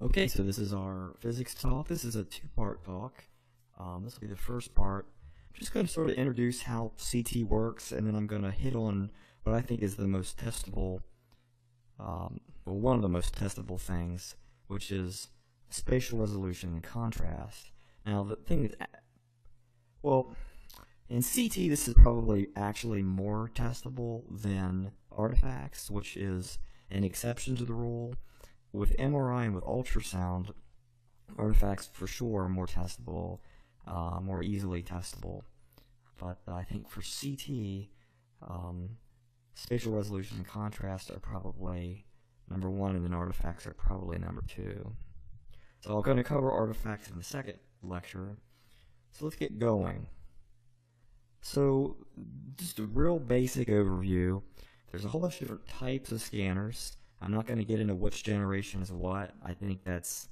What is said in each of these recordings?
Okay, so this is our physics talk. This is a two-part talk. This will be the first part. I'm just going to sort of introduce how CT works, and then I'm going to hit on what I think is the most testable, well, one of the most testable things, which is spatial resolution and contrast. Now, the thing is, well, in CT, this is probably actually more testable than artifacts, which is an exception to the rule. With MRI and with ultrasound, artifacts for sure are more testable, more easily testable. But I think for CT, spatial resolution and contrast are probably number one, and then artifacts are probably number two. So I'm going to cover artifacts in the second lecture. So let's get going. So just a real basic overview. There's a whole bunch of different types of scanners. I'm not going to get into which generation is what. I think that's,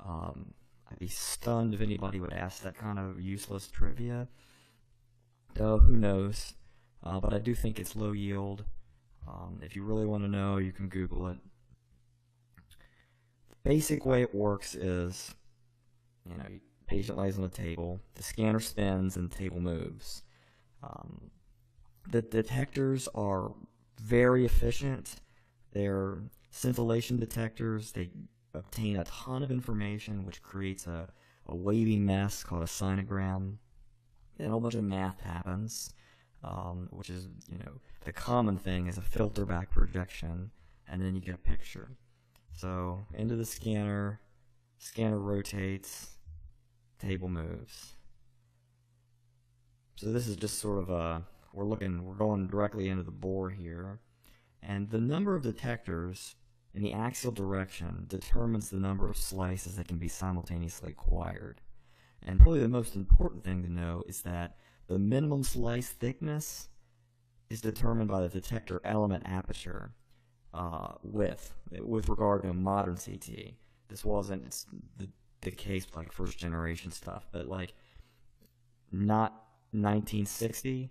I'd be stunned if anybody would ask that kind of useless trivia. Though, who knows? But I do think it's low yield. If you really want to know, you can Google it. The basic way it works is, the patient lays on the table, the scanner spins, and the table moves. The detectors are very efficient. They're scintillation detectors. They obtain a ton of information, which creates a wavy mess called a sinogram. And a whole bunch of math happens, which is, the common thing is a filter back projection, and then you get a picture. So into the scanner rotates, table moves. So this is just sort of we're going directly into the bore here. And the number of detectors in the axial direction determines the number of slices that can be simultaneously acquired. And probably the most important thing to know is that the minimum slice thickness is determined by the detector element aperture width, with regard to modern CT. This wasn't the case with like first generation stuff, but like not 1960,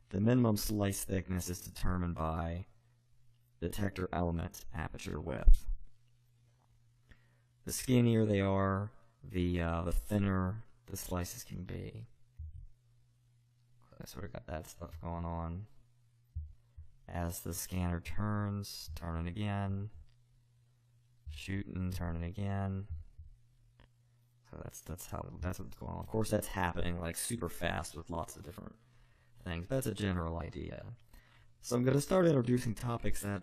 the minimum slice thickness is determined by detector element aperture width. The skinnier they are, the thinner the slices can be. I sort of got that stuff going on. As the scanner turns, turning again, shooting, turning again. So that's what's going on. Of course, that's happening like super fast with lots of different things. That's a general idea. So I'm going to start introducing topics that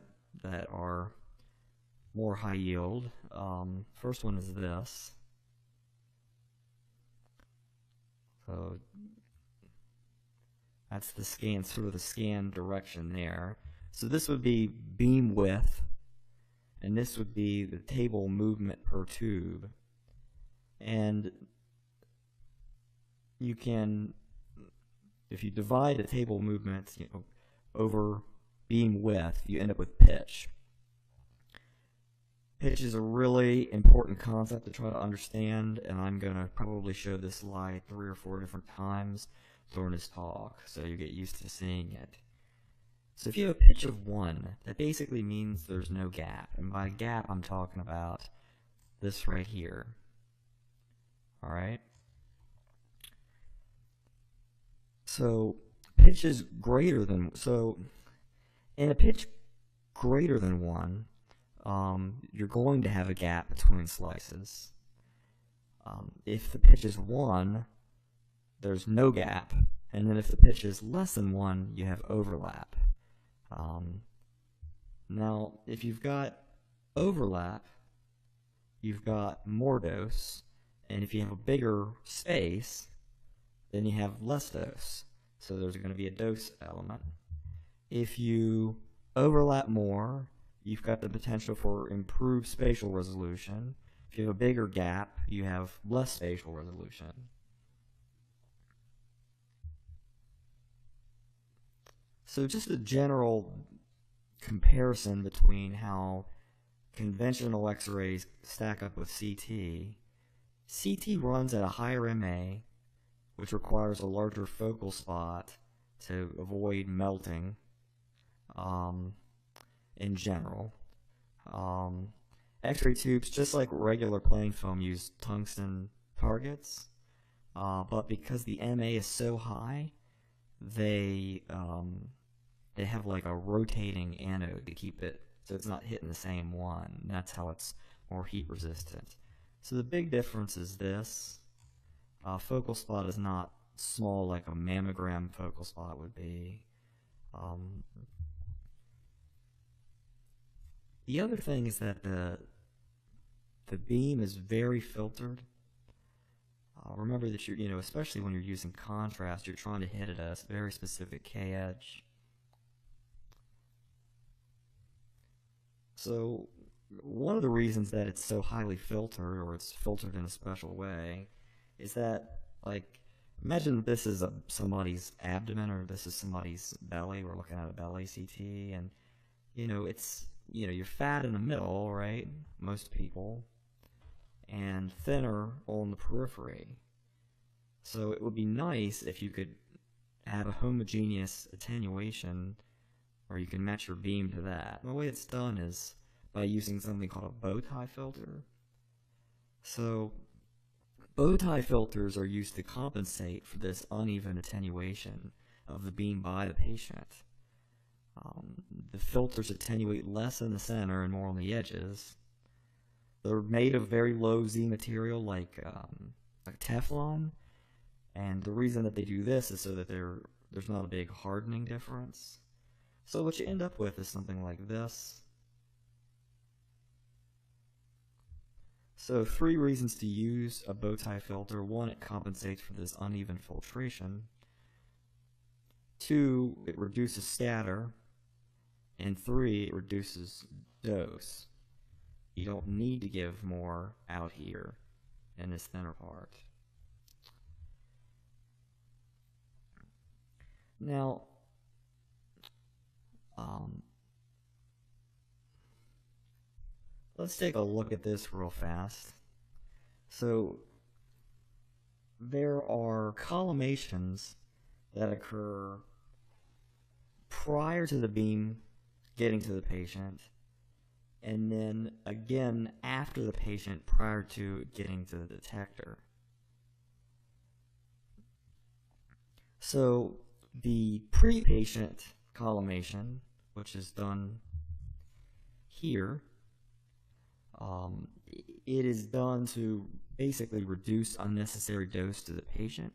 are more high yield. First one is this. So that's the scan, sort of the scan direction there. So this would be beam width, and this would be the table movement per tube. And you can, if you divide the table movements, over beam width, you end up with pitch. Pitch is a really important concept to try to understand, and I'm going to probably show this slide 3 or 4 different times during this talk, so you get used to seeing it. So if you have a pitch of 1, that basically means there's no gap, and by gap I'm talking about this right here. Alright? So pitch is greater than, so in a pitch greater than 1, you're going to have a gap between slices. If the pitch is 1, there's no gap, and then if the pitch is less than 1, you have overlap. Now, if you've got overlap, you've got more dose, and if you have a bigger space, then you have less dose. So there's going to be a dose element. If you overlap more, you've got the potential for improved spatial resolution. If you have a bigger gap, you have less spatial resolution. So just a general comparison between how conventional X-rays stack up with CT. CT runs at a higher MA, which requires a larger focal spot to avoid melting in general. X-ray tubes, just like regular plain film, use tungsten targets, but because the MA is so high, they have like a rotating anode to keep it so it's not hitting the same one. That's how it's more heat resistant. So the big difference is this. Focal spot is not small like a mammogram focal spot would be. The other thing is that the beam is very filtered. Remember that especially when you're using contrast, you're trying to hit at a very specific K edge. So one of the reasons that it's so highly filtered, or it's filtered in a special way, is that, like, imagine this is somebody's abdomen, or this is somebody's belly. We're looking at a belly CT, and it's you're fat in the middle, right? Most people, and thinner on the periphery. So it would be nice if you could have a homogeneous attenuation, or you can match your beam to that. And the way it's done is by using something called a bow tie filter. So bow tie filters are used to compensate for this uneven attenuation of the beam by the patient. The filters attenuate less in the center and more on the edges. They're made of very low Z material like Teflon, and the reason that they do this is so that there's not a big hardening difference. So what you end up with is something like this. So 3 reasons to use a bow tie filter. 1, it compensates for this uneven filtration. 2, it reduces scatter. And 3, it reduces dose. You don't need to give more out here in this thinner part. Now, let's take a look at this real fast. So there are collimations that occur prior to the beam getting to the patient, and then again after the patient prior to getting to the detector. So the pre-patient collimation, which is done here, it is done to basically reduce unnecessary dose to the patient.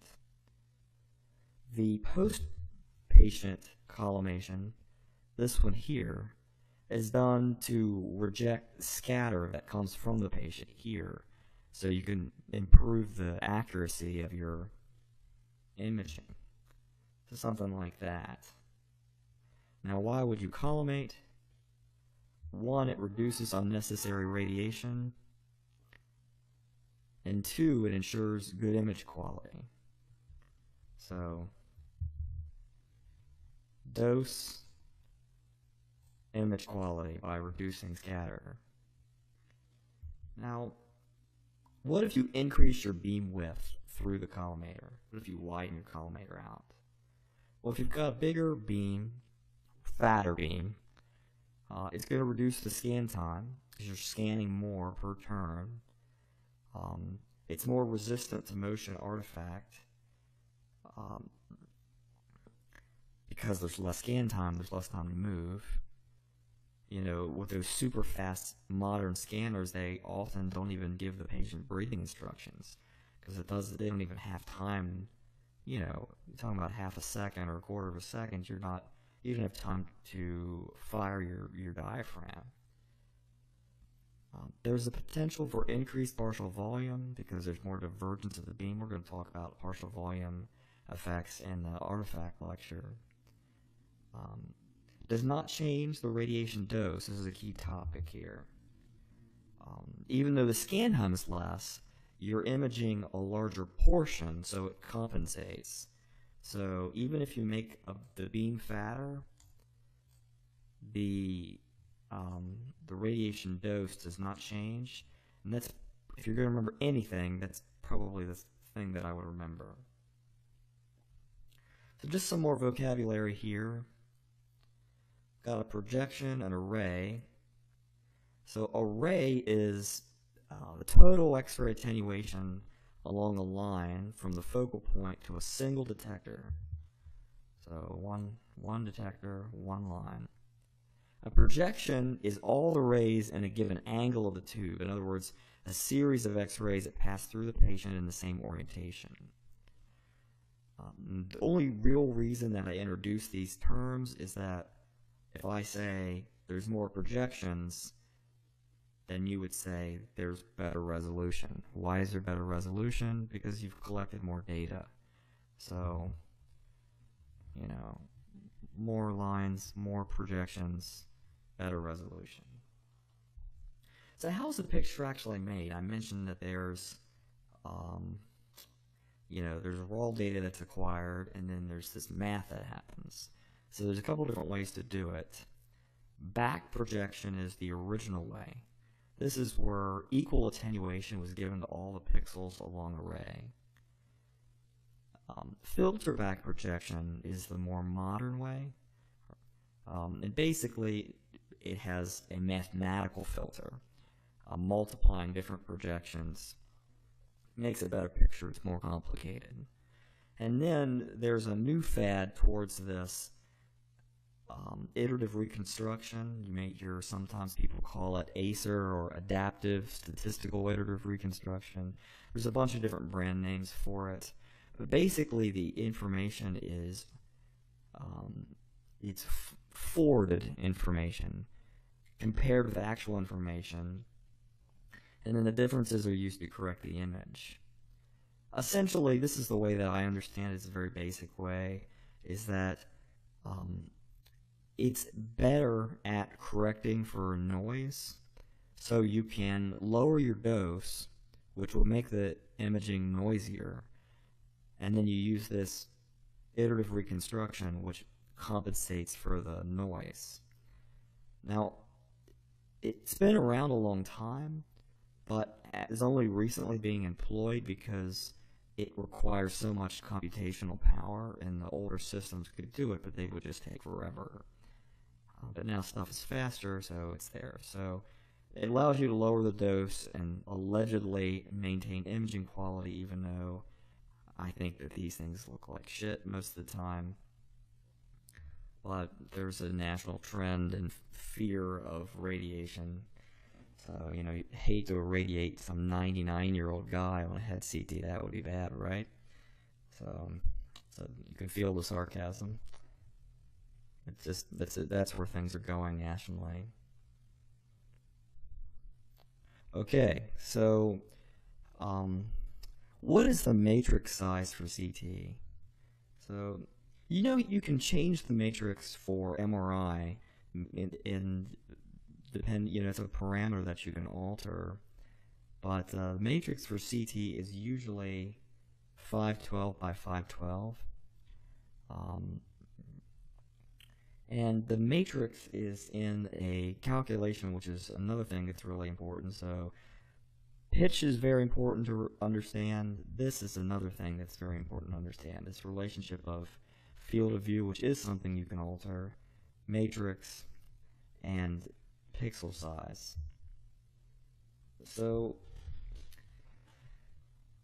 The post-patient collimation, this one here, is done to reject the scatter that comes from the patient here, so you can improve the accuracy of your imaging. So something like that. Now, why would you collimate? 1, it reduces unnecessary radiation, and 2, it ensures good image quality. So, dose, image quality by reducing scatter. Now, what if you increase your beam width through the collimator? What if you widen your collimator out? Well, if you've got a bigger beam, fatter beam, it's going to reduce the scan time because you're scanning more per turn. It's more resistant to motion artifact because there's less scan time, there's less time to move. With those super fast modern scanners, they often don't even give the patient breathing instructions because they don't even have time. You're talking about half a second or a quarter of a second, you don't have time to fire your diaphragm. There's a potential for increased partial volume because there's more divergence of the beam. We're going to talk about partial volume effects in the artifact lecture. Does not change the radiation dose. This is a key topic here. Even though the scan time is less, you're imaging a larger portion, so it compensates. So even if you make the beam fatter, the radiation dose does not change. And that's, if you're going to remember anything, that's probably the thing that I would remember. So just some more vocabulary here. Got a projection, an array. So a ray is the total X-ray attenuation along a line from the focal point to a single detector. So one detector, one line. A projection is all the rays in a given angle of the tube. In other words, a series of X-rays that pass through the patient in the same orientation. The only real reason that I introduce these terms is that if I say there's more projections, then you would say there's better resolution. Why is there better resolution? Because you've collected more data. So, you know, more lines, more projections, better resolution. So how's the picture actually made? I mentioned that there's there's raw data that's acquired, and then there's this math that happens. So there's a couple different ways to do it. Back projection is the original way. This is where equal attenuation was given to all the pixels along a ray. Filter back projection is the more modern way. And basically, it has a mathematical filter, multiplying different projections. Makes a better picture. It's more complicated. And then there's a new fad towards this iterative reconstruction. You may hear sometimes people call it ASER, or adaptive statistical iterative reconstruction. There's a bunch of different brand names for it, but basically the information is it's forwarded information compared with actual information, and then the differences are used to correct the image. Essentially, this is the way that I understand it. It's a very basic way, is that it's better at correcting for noise, so you can lower your dose, which will make the imaging noisier, and then you use this iterative reconstruction, which compensates for the noise. Now, it's been around a long time, but is only recently being employed because it requires so much computational power, and the older systems could do it, but they would just take forever. But now stuff is faster, so it's there. So it allows you to lower the dose and allegedly maintain imaging quality, even though I think that these things look like shit most of the time. But there's a national trend and fear of radiation. So, you hate to irradiate some 99-year-old guy on a head CT. That would be bad, right? So you can feel the sarcasm. It's just, that's where things are going nationally. Okay, so what is the matrix size for CT? So, you can change the matrix for MRI in it's a parameter that you can alter, but the matrix for CT is usually 512 by 512. And the matrix is in a calculation, which is another thing that's really important. So pitch is very important to understand. This is another thing that's very important to understand. This relationship of field of view, which is something you can alter, matrix, and pixel size. So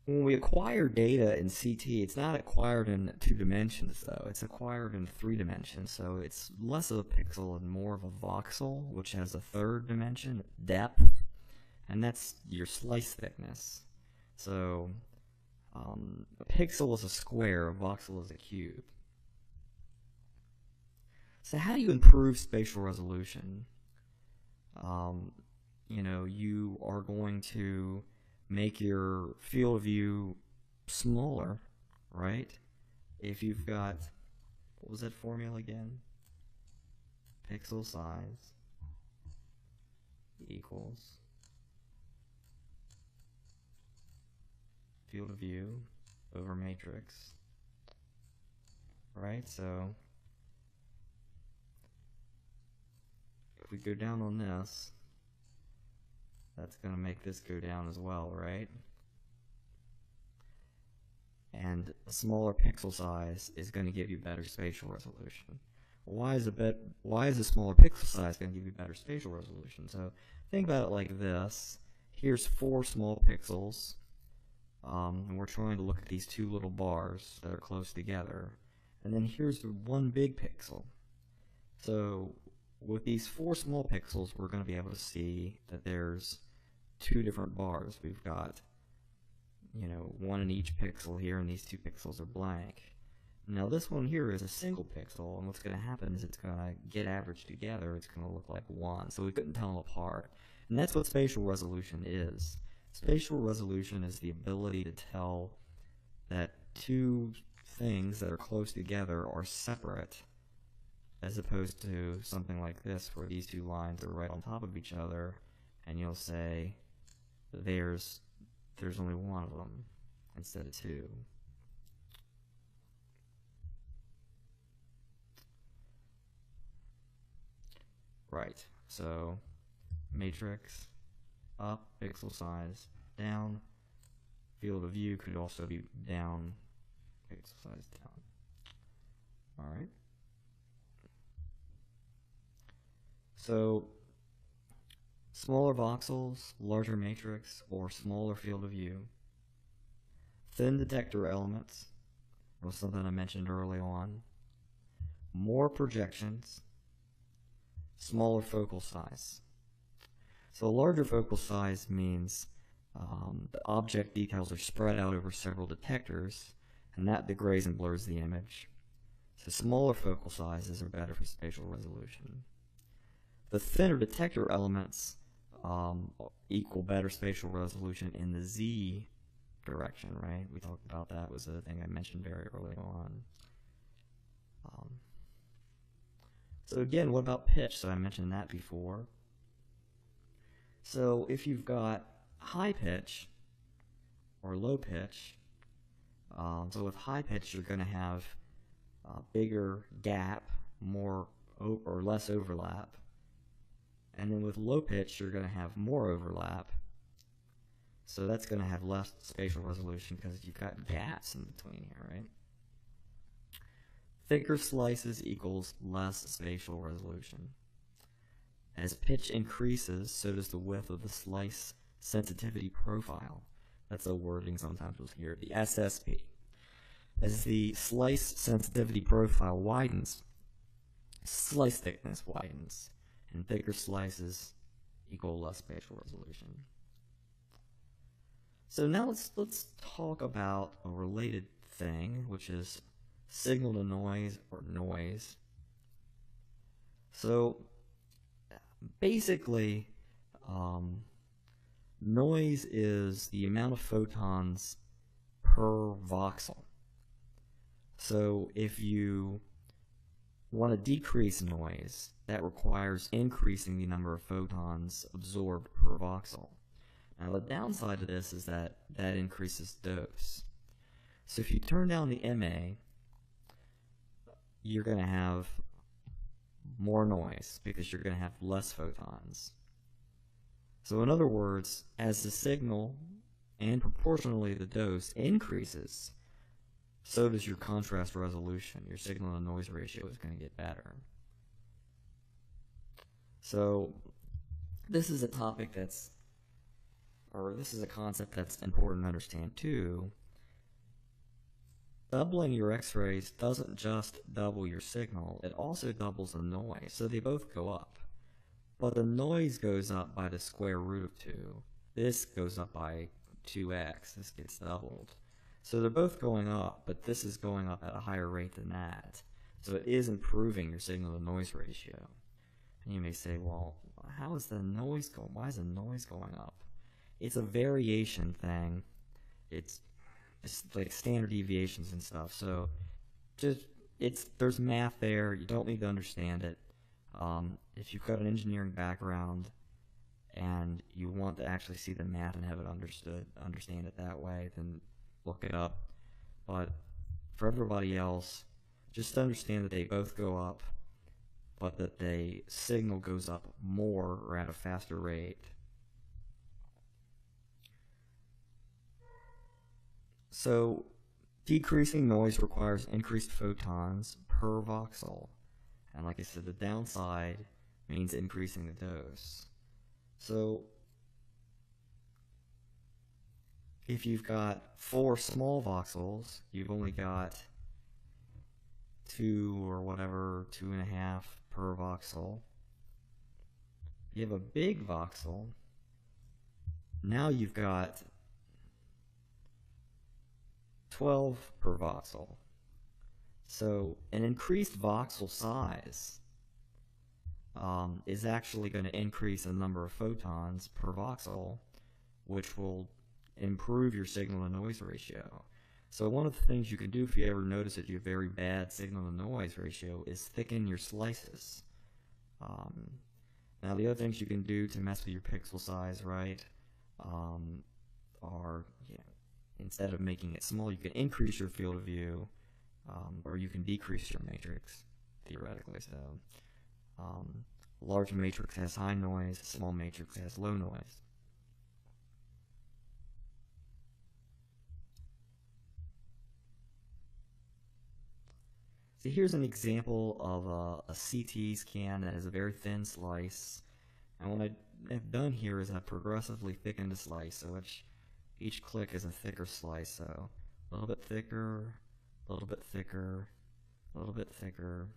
when we acquire data in CT, it's not acquired in 2 dimensions, though. It's acquired in 3 dimensions. So it's less of a pixel and more of a voxel, which has a 3rd dimension, depth, and that's your slice thickness. So a pixel is a square, a voxel is a cube. So how do you improve spatial resolution? You are going to make your field of view smaller, right? If you've got, what was that formula again? Pixel size equals field of view over matrix, right? So if we go down on this, that's going to make this go down as well, right? And a smaller pixel size is going to give you better spatial resolution. Why is a smaller pixel size going to give you better spatial resolution? So Think about it like this. Here's 4 small pixels, and we're trying to look at these 2 little bars that are close together. And then here's 1 big pixel. So with these 4 small pixels, we're going to be able to see that there's 2 different bars. We've got, 1 in each pixel here, and these 2 pixels are blank. Now this one here is a single pixel, and what's going to happen is it's going to get averaged together. It's going to look like 1, so we couldn't tell them apart. And that's what spatial resolution is. Spatial resolution is the ability to tell that 2 things that are close together are separate, as opposed to something like this where these 2 lines are right on top of each other, and you'll say there's only 1 of them instead of 2. Right, so matrix up, pixel size down, field of view could also be down, pixel size down. Alright. So smaller voxels, larger matrix, or smaller field of view. Thin detector elements was something I mentioned early on. More projections, smaller focal size. So a larger focal size means the object details are spread out over several detectors, and that degrades and blurs the image. So smaller focal sizes are better for spatial resolution. The thinner detector elements equal better spatial resolution in the Z direction, right? We talked about that, was a thing I mentioned very early on. So again, what about pitch? So I mentioned that before. So if you've got high pitch or low pitch, so with high pitch you're going to have a bigger gap, more or less overlap. And then with low pitch you're going to have more overlap. So that's going to have less spatial resolution because you've got gaps in between here, right? Thicker slices equals less spatial resolution. As pitch increases, so does the width of the slice sensitivity profile. That's a wording sometimes you'll hear, the SSP. As the slice sensitivity profile widens, slice thickness widens, and thicker slices equal less spatial resolution. So now let's talk about a related thing, which is signal to noise, or noise. So basically, noise is the amount of photons per voxel. So if you want to decrease noise, that requires increasing the number of photons absorbed per voxel. Now the downside of this is that increases dose. So if you turn down the MA, you're going to have more noise because you're going to have less photons. So in other words, as the signal and proportionally the dose increases, so does your contrast resolution. Your signal to noise ratio is going to get better. So this is a topic this is a concept that's important to understand too. Doubling your X-rays doesn't just double your signal, it also doubles the noise, so they both go up. But the noise goes up by the square root of 2. This goes up by 2x, this gets doubled. So they're both going up, but this is going up at a higher rate than that. So it is improving your signal to noise ratio. And you may say, well, how is the noise going? Why is the noise going up? It's a variation thing. It's like standard deviations and stuff. So there's math there. You don't need to understand it. If you've got an engineering background and you want to actually see the math and have it understand it that way, then look it up. But for everybody else, just understand that they both go up, but that the signal goes up more or at a faster rate. So decreasing noise requires increased photons per voxel. And like I said, the downside means increasing the dose. So if you've got 4 small voxels, you've only got 2 or whatever, 2.5 per voxel. You have a big voxel. Now you've got 12 per voxel. So an increased voxel size is actually going to increase the number of photons per voxel, which will improve your signal-to-noise ratio. So one of the things you can do if you ever notice that you have very bad signal-to-noise ratio is thicken your slices. Now the other things you can do to mess with your pixel size, right, are, instead of making it small, you can increase your field of view, or you can decrease your matrix, theoretically. So large matrix has high noise, small matrix has low noise. So here's an example of a CT scan that has a very thin slice. And what I've done here is I've progressively thickened the slice, so each click is a thicker slice. So a little bit thicker, a little bit thicker, a little bit thicker,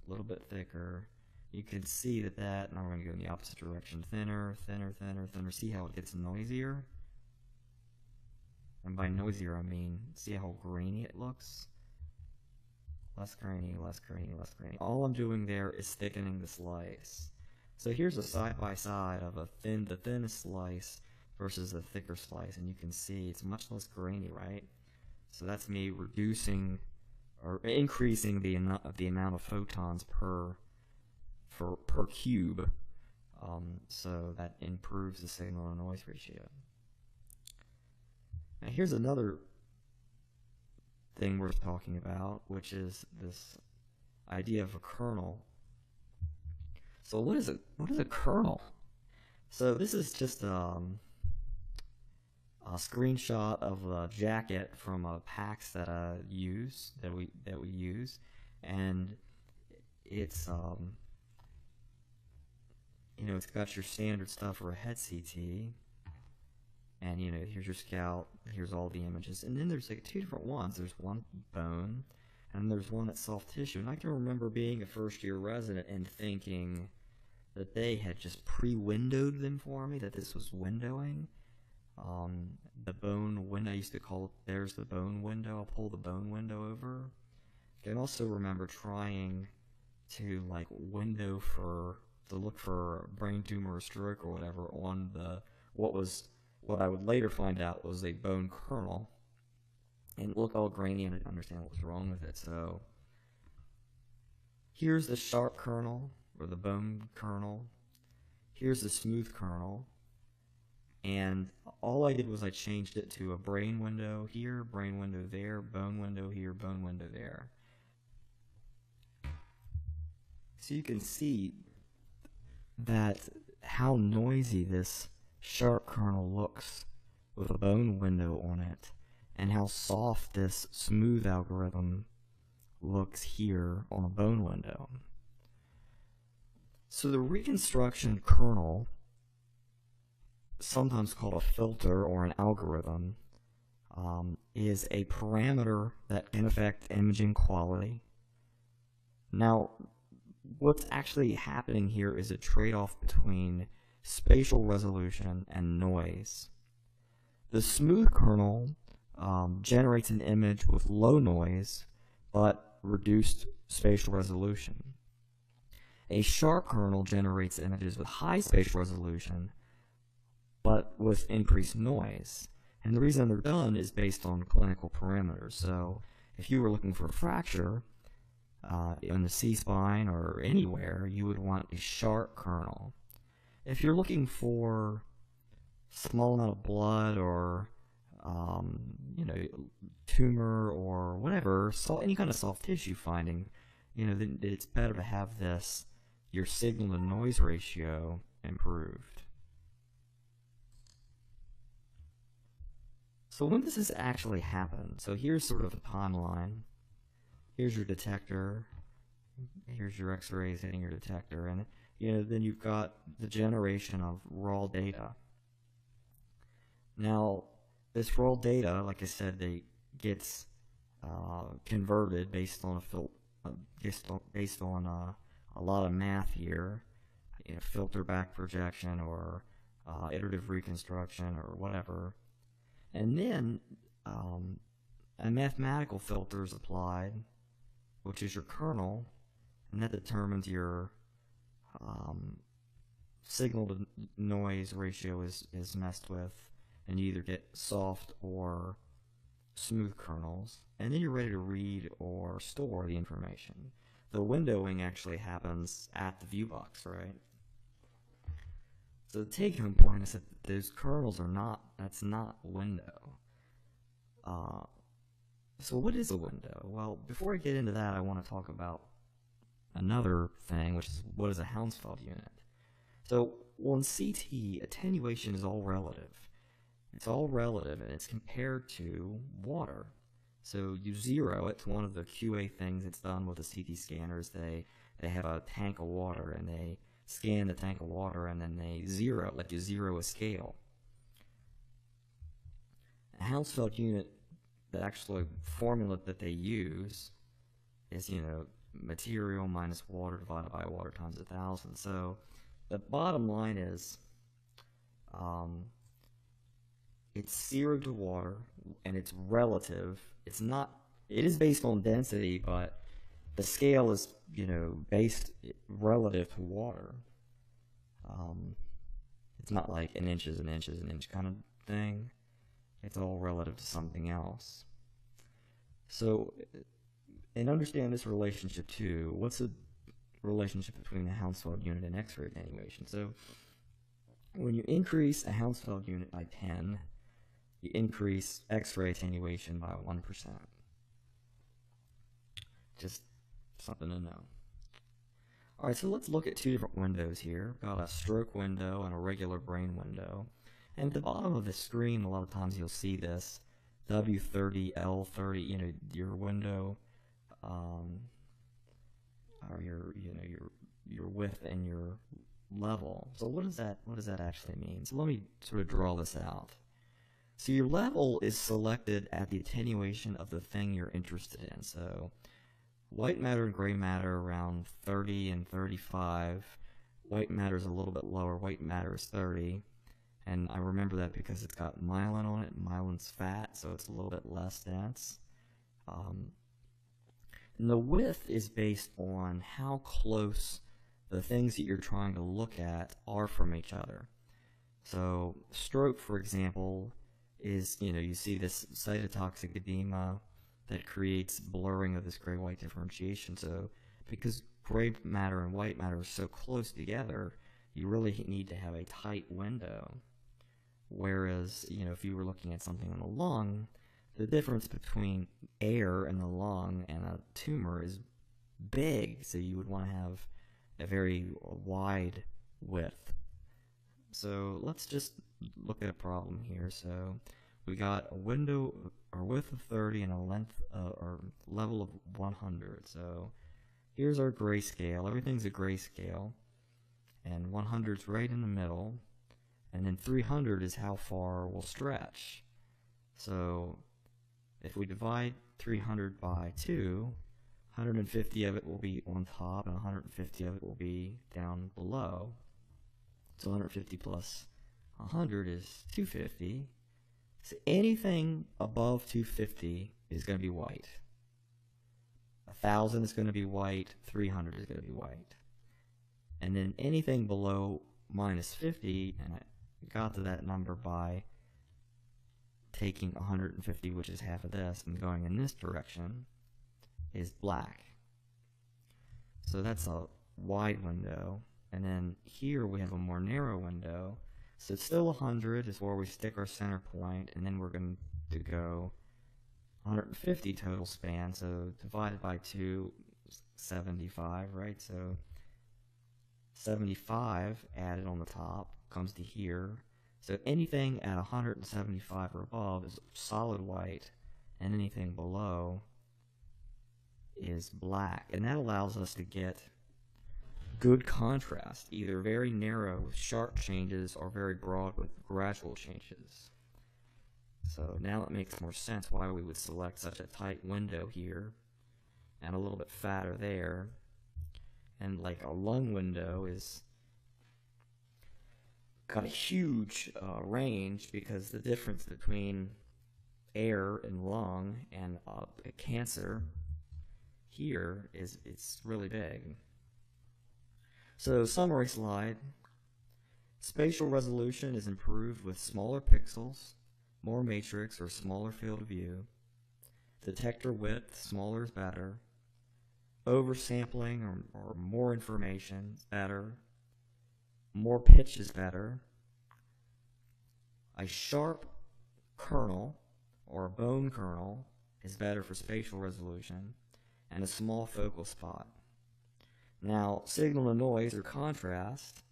a little bit thicker. You can see that now we're going to go in the opposite direction. Thinner, thinner, thinner, thinner. See how it gets noisier? And by noisier, I mean, see how grainy it looks? Less grainy, less grainy, less grainy. All I'm doing there is thickening the slice. So here's a side-by-side of the thinnest slice versus the thicker slice, and you can see it's much less grainy, right? So that's me reducing or increasing the amount of photons per cube. So that improves the signal-to-noise ratio. Now here's another thing worth talking about, which is this idea of a kernel. So what is a kernel? So this is just a screenshot of a jacket from a PAX that we use, and it's it's got your standard stuff for a head CT. And here's your scout, here's all the images, and then there's like 2 different ones. There's one bone, and there's one that's soft tissue. And I can remember being a first-year resident and thinking that they had just pre-windowed them for me, that this was windowing. The bone window, I used to call it, there's the bone window. I'll pull the bone window over. I can also remember trying to window to look for a brain tumor or stroke or whatever on what I would later find out was a bone kernel, and it looked all grainy and I didn't understand what was wrong with it. So here's the sharp kernel, or the bone kernel. Here's the smooth kernel, and all I did was I changed it to a brain window here, brain window there, bone window here, bone window there. So you can see that how noisy this sharp kernel looks with a bone window on it, and how soft this smooth algorithm looks here on a bone window. So the reconstruction kernel, sometimes called a filter or an algorithm, is a parameter that can affect imaging quality. Now, what's actually happening here is a trade-off between spatial resolution and noise. The smooth kernel generates an image with low noise but reduced spatial resolution. A sharp kernel generates images with high spatial resolution but with increased noise. And the reason they're done is based on clinical parameters. So if you were looking for a fracture in the C-spine or anywhere, you would want a sharp kernel. If you're looking for small amount of blood or tumor or whatever, any kind of soft tissue finding, then it's better to have your signal to noise ratio improved. So when does this actually happen? So here's sort of a timeline. Here's your detector. Here's your X-rays hitting your detector, and then you've got the generation of raw data. Now, this raw data, like I said, they gets converted based on a lot of math here, filter back projection or iterative reconstruction or whatever, and then a mathematical filter is applied, which is your kernel, and that determines your signal to noise ratio is messed with, and you either get soft or smooth kernels, and then you're ready to read or store the information. The windowing actually happens at the view box, right? So the take-home point is that those kernels that's not a window. So what is a window? Well, before I get into that, I want to talk about another thing, which is what is a Hounsfield unit. So on CT, attenuation is all relative. It's all relative, and it's compared to water. So you zero it. One of the QA things that's done with the CT scanners, they have a tank of water, and they scan the tank of water, and then they zero, like you zero a scale. A Hounsfield unit, the actual formula that they use is, material minus water divided by water times 1,000. So the bottom line is, it's 0 to water, and it's relative. It is based on density, but the scale is, based relative to water. It's not like an inch is an inch is an inch kind of thing. It's all relative to something else. So, and understand this relationship too. What's the relationship between a Hounsfield unit and X-ray attenuation? So, when you increase a Hounsfield unit by 10, you increase X-ray attenuation by 1%. Just something to know. Alright, so let's look at two different windows here. We've got a stroke window and a regular brain window. And at the bottom of the screen, a lot of times you'll see this W30, L30, your window, or your width and your level. So what does that actually mean? So let me sort of draw this out. So your level is selected at the attenuation of the thing you're interested in. So white matter and gray matter around 30 and 35. White matter is a little bit lower. White matter is 30. And I remember that because it's got myelin on it. Myelin's fat, so it's a little bit less dense. And the width is based on how close the things that you're trying to look at are from each other. So stroke, for example, is, you see this cytotoxic edema that creates blurring of this gray-white differentiation. So because gray matter and white matter are so close together, you really need to have a tight window. Whereas, if you were looking at something in the lung, the difference between air in the lung and a tumor is big, so you would want to have a very wide width. So let's just look at a problem here. So we got a window or width of 30 and a length or level of 100. So here's our grayscale. Everything's a grayscale, and 100's right in the middle, and then 300 is how far we'll stretch. So if we divide 300 by 2, 150 of it will be on top, and 150 of it will be down below. So 150 plus 100 is 250. So anything above 250 is going to be white. 1,000 is going to be white. 300 is going to be white. And then anything below minus 50, and I got to that number by taking 150, which is half of this, and going in this direction, is black. So that's a wide window. And then here we have a more narrow window. So still 100 is where we stick our center point, and then we're going to go 150 total span. So divided by 2, 75, right? So 75 added on the top comes to here. So anything at 175 or above is solid white, and anything below is black. And that allows us to get good contrast, either very narrow with sharp changes or very broad with gradual changes. So now it makes more sense why we would select such a tight window here and a little bit fatter there. And like a lung window is got a huge range, because the difference between air and lung and a cancer here it's really big. So summary slide. Spatial resolution is improved with smaller pixels, more matrix or smaller field of view. Detector width, smaller is better. Oversampling or more information is better. More pitch is better. A sharp kernel or a bone kernel is better for spatial resolution, and a small focal spot. Now, signal to noise or contrast,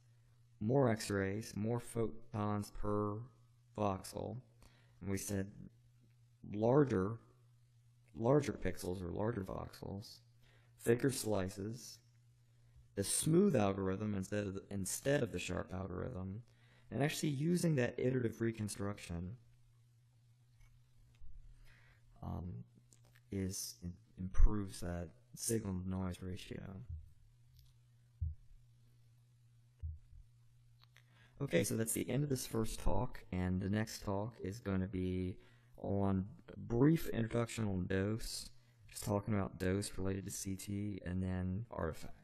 more X-rays, more photons per voxel, and we said larger pixels or larger voxels, thicker slices, the smooth algorithm instead of the sharp algorithm, and actually using that iterative reconstruction improves that signal to noise ratio. Okay, so that's the end of this first talk, and the next talk is going to be on a brief introduction on dose, just talking about dose related to CT, and then artifacts.